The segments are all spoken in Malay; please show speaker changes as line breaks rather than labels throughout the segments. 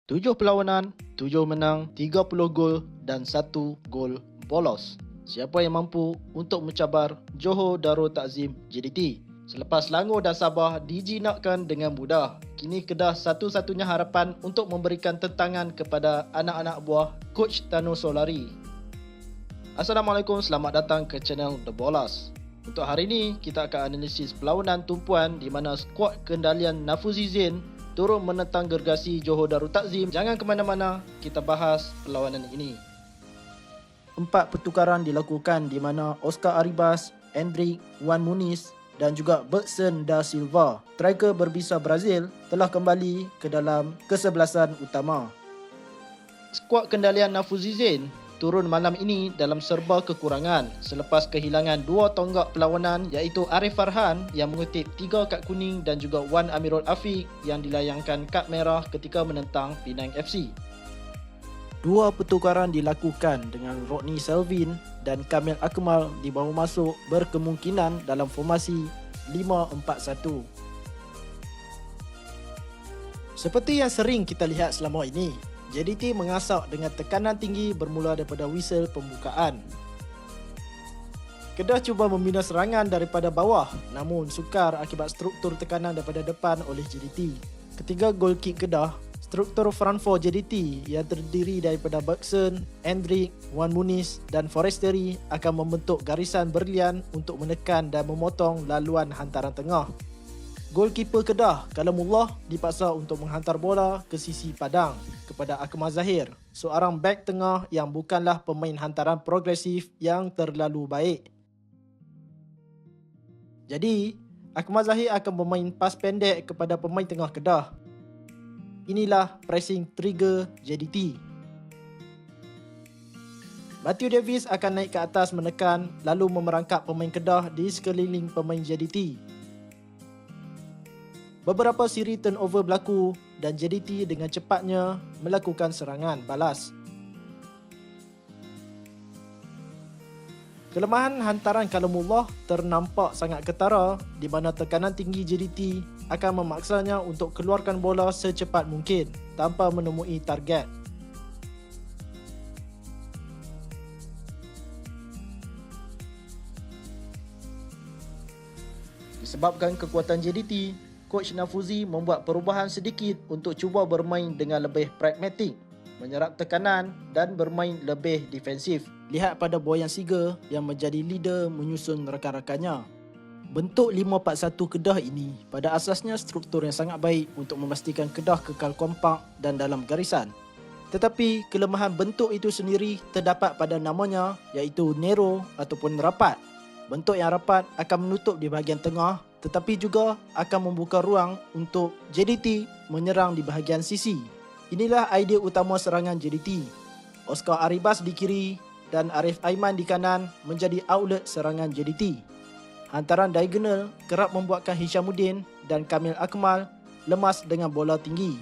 7 perlawanan, 7 menang, 30 gol dan 1 gol bolos. Siapa yang mampu untuk mencabar Johor Darul Takzim JDT? Selepas Selangor dan Sabah dijinakkan dengan mudah, kini Kedah satu-satunya harapan untuk memberikan tentangan kepada anak-anak buah Coach Tano Solari. Assalamualaikum, selamat datang ke channel The Bolas. Untuk hari ini, kita akan analisis perlawanan tumpuan di mana skuad kendalian Nafuzi Zain turun menentang gergasi Johor Darul Takzim. Jangan ke mana-mana, kita bahas perlawanan ini. 4 pertukaran dilakukan di mana Oscar Arribas, Hendrik, Wan Muniz dan juga Bergson da Silva, striker berbisa Brazil, telah kembali ke dalam kesebelasan utama. Skuad kendalian Nafuzi Zain turun malam ini dalam serba kekurangan selepas kehilangan 2 tonggak perlawanan iaitu Arif Farhan yang mengutip 3 kad kuning dan juga Wan Amirul Afiq yang dilayangkan kad merah ketika menentang Penang FC. 2 pertukaran dilakukan dengan Rodney Selvin dan Kamil Akmal dibawa masuk berkemungkinan dalam formasi 5-4-1. Seperti yang sering kita lihat selama ini, JDT mengasak dengan tekanan tinggi bermula daripada whistle pembukaan. Kedah cuba membina serangan daripada bawah namun sukar akibat struktur tekanan daripada depan oleh JDT. Ketiga gol kick Kedah, struktur front four JDT yang terdiri daripada Bergson, Hendrik, Wan Muniz dan Forestieri akan membentuk garisan berlian untuk menekan dan memotong laluan hantaran tengah. Golkiper Kedah, Kalamullah, dipaksa untuk menghantar bola ke sisi padang kepada Akmal Zahir, seorang bek tengah yang bukanlah pemain hantaran progresif yang terlalu baik. Jadi, Akmal Zahir akan bermain pas pendek kepada pemain tengah Kedah. Inilah pressing trigger JDT. Matthew Davis akan naik ke atas menekan lalu memerangkap pemain Kedah di sekeliling pemain JDT. Beberapa siri turnover berlaku dan JDT dengan cepatnya melakukan serangan balas. Kelemahan hantaran Kalamullah ternampak sangat ketara di mana tekanan tinggi JDT akan memaksanya untuk keluarkan bola secepat mungkin tanpa menemui target. Disebabkan kekuatan JDT, Coach Nafuzi membuat perubahan sedikit untuk cuba bermain dengan lebih pragmatik, menyerap tekanan dan bermain lebih defensif. Lihat pada Boyan Siger yang menjadi leader menyusun rakan-rakannya. Bentuk 5-4-1 Kedah ini pada asasnya struktur yang sangat baik untuk memastikan Kedah kekal kompak dan dalam garisan. Tetapi kelemahan bentuk itu sendiri terdapat pada namanya iaitu narrow ataupun rapat. Bentuk yang rapat akan menutup di bahagian tengah tetapi juga akan membuka ruang untuk JDT menyerang di bahagian sisi. Inilah idea utama serangan JDT. Oscar Arribas di kiri dan Arif Aiman di kanan menjadi outlet serangan JDT. Hantaran diagonal kerap membuatkan Hishamuddin dan Kamil Akmal lemas dengan bola tinggi.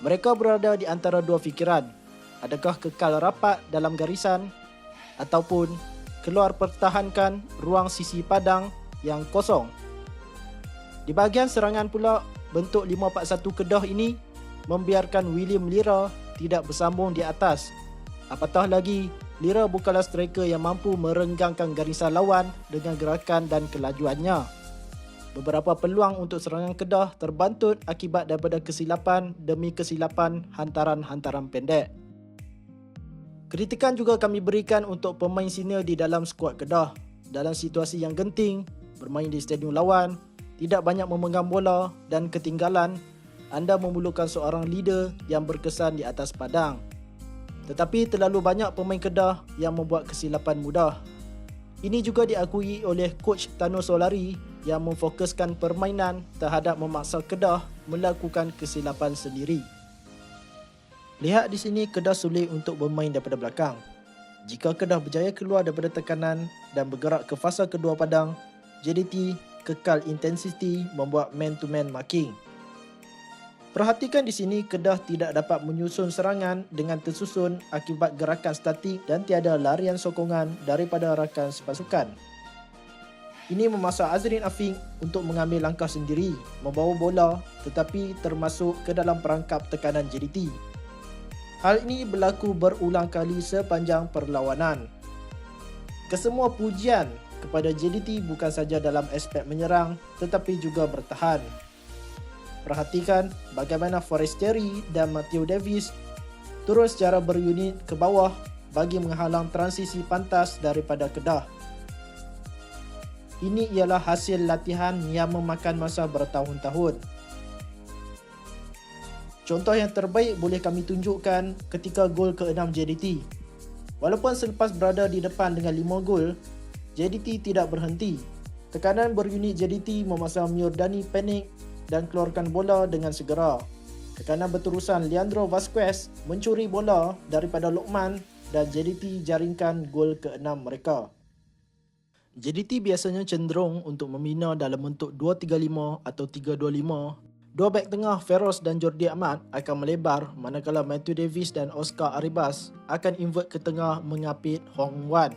Mereka berada di antara dua fikiran, adakah kekal rapat dalam garisan ataupun keluar pertahankan ruang sisi padang yang kosong. Di bahagian serangan pula, bentuk 5-4-1 Kedah ini membiarkan William Lira tidak bersambung di atas. Apatah lagi, Lira bukanlah striker yang mampu merenggangkan garisan lawan dengan gerakan dan kelajuannya. Beberapa peluang untuk serangan Kedah terbantut akibat daripada kesilapan demi kesilapan hantaran-hantaran pendek. Kritikan juga kami berikan untuk pemain senior di dalam skuad Kedah. Dalam situasi yang genting, bermain di stadium lawan, tidak banyak memegang bola dan ketinggalan, anda memerlukan seorang leader yang berkesan di atas padang. Tetapi terlalu banyak pemain Kedah yang membuat kesilapan mudah. Ini juga diakui oleh Coach Tano Solari yang memfokuskan permainan terhadap memaksa Kedah melakukan kesilapan sendiri. Lihat di sini Kedah sulit untuk bermain daripada belakang. Jika Kedah berjaya keluar daripada tekanan dan bergerak ke fasa kedua padang, JDT kekal intensiti membuat man-to-man marking. Perhatikan di sini Kedah tidak dapat menyusun serangan dengan tersusun akibat gerakan statik dan tiada larian sokongan daripada rakan sepasukan. Ini memaksa Azrin Afiq untuk mengambil langkah sendiri, membawa bola tetapi termasuk ke dalam perangkap tekanan JDT. Hal ini berlaku berulang kali sepanjang perlawanan. Kesemua pujian kepada JDT bukan saja dalam aspek menyerang tetapi juga bertahan. Perhatikan bagaimana Forestieri dan Matteo Davis turun secara berunit ke bawah bagi menghalang transisi pantas daripada Kedah. Ini ialah hasil latihan yang memakan masa bertahun-tahun. Contoh yang terbaik boleh kami tunjukkan ketika gol ke-6 JDT. Walaupun selepas berada di depan dengan 5 gol, JDT tidak berhenti. Tekanan berunit JDT memaksa Miordani panik dan keluarkan bola dengan segera. Tekanan berterusan Leandro Vasquez mencuri bola daripada Lokman dan JDT jaringkan gol ke-6 mereka. JDT biasanya cenderung untuk membina dalam bentuk 2-3-5 atau 3-2-5. Dua bek tengah Feroz dan Jordi Amat akan melebar manakala Mathew Davis dan Oscar Arribas akan invert ke tengah mengapit Hong Wan.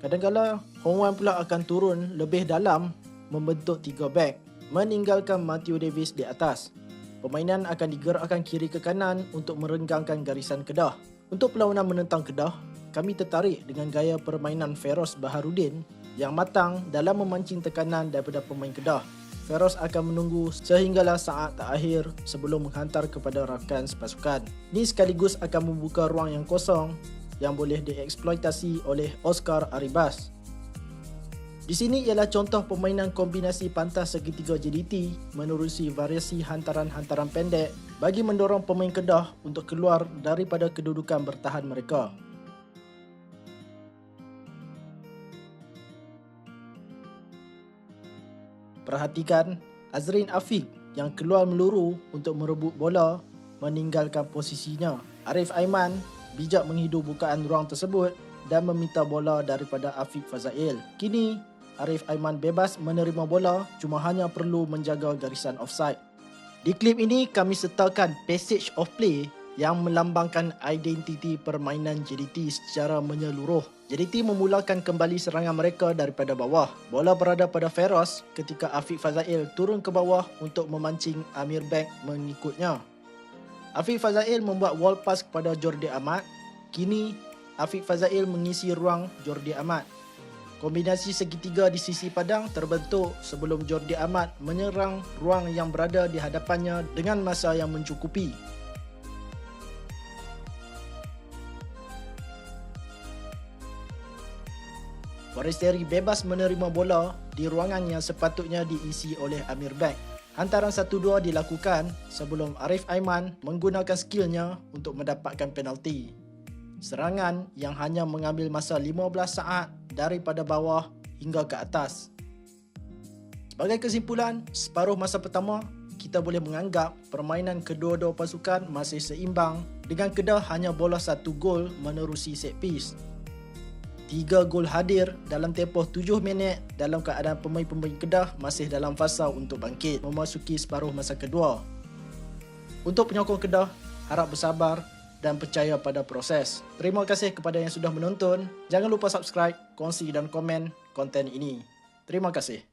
Kadang-kadang Hong Wan pula akan turun lebih dalam membentuk 3 bek, meninggalkan Mathew Davis di atas. Permainan akan digerakkan kiri ke kanan untuk merenggangkan garisan Kedah. Untuk perlawanan menentang Kedah, kami tertarik dengan gaya permainan Feroz Baharudin yang matang dalam memancing tekanan daripada pemain Kedah. Feroz akan menunggu sehinggalah saat terakhir sebelum menghantar kepada rakan sepasukan. Ini sekaligus akan membuka ruang yang kosong yang boleh dieksploitasi oleh Oscar Arribas. Di sini ialah contoh permainan kombinasi pantas segitiga JDT menerusi variasi hantaran-hantaran pendek bagi mendorong pemain Kedah untuk keluar daripada kedudukan bertahan mereka. Perhatikan Azrin Afiq yang keluar meluru untuk merebut bola meninggalkan posisinya. Arif Aiman bijak menghidu bukaan ruang tersebut dan meminta bola daripada Afiq Fazail. Kini Arif Aiman bebas menerima bola, cuma hanya perlu menjaga garisan offside. Di klip ini kami sertakan passage of play yang melambangkan identiti permainan JDT secara menyeluruh. JDT memulakan kembali serangan mereka daripada bawah. Bola berada pada Feroz ketika Afiq Fazail turun ke bawah untuk memancing Amir Bek mengikutnya. Afiq Fazail membuat wall pass kepada Jordi Amat. Kini Afiq Fazail mengisi ruang Jordi Amat. Kombinasi segitiga di sisi padang terbentuk sebelum Jordi Amat menyerang ruang yang berada di hadapannya dengan masa yang mencukupi. Forestieri bebas menerima bola di ruangan yang sepatutnya diisi oleh Amir Bek. Hantaran 1-2 dilakukan sebelum Arif Aiman menggunakan skillnya untuk mendapatkan penalti. Serangan yang hanya mengambil masa 15 saat daripada bawah hingga ke atas. Sebagai kesimpulan, separuh masa pertama, kita boleh menganggap permainan kedua-dua pasukan masih seimbang dengan Kedah hanya bolos 1 gol menerusi set piece. 3 gol hadir dalam tempoh 7 minit dalam keadaan pemain-pemain Kedah masih dalam fasa untuk bangkit memasuki separuh masa kedua. Untuk penyokong Kedah, harap bersabar dan percaya pada proses. Terima kasih kepada yang sudah menonton. Jangan lupa subscribe, kongsi dan komen konten ini. Terima kasih.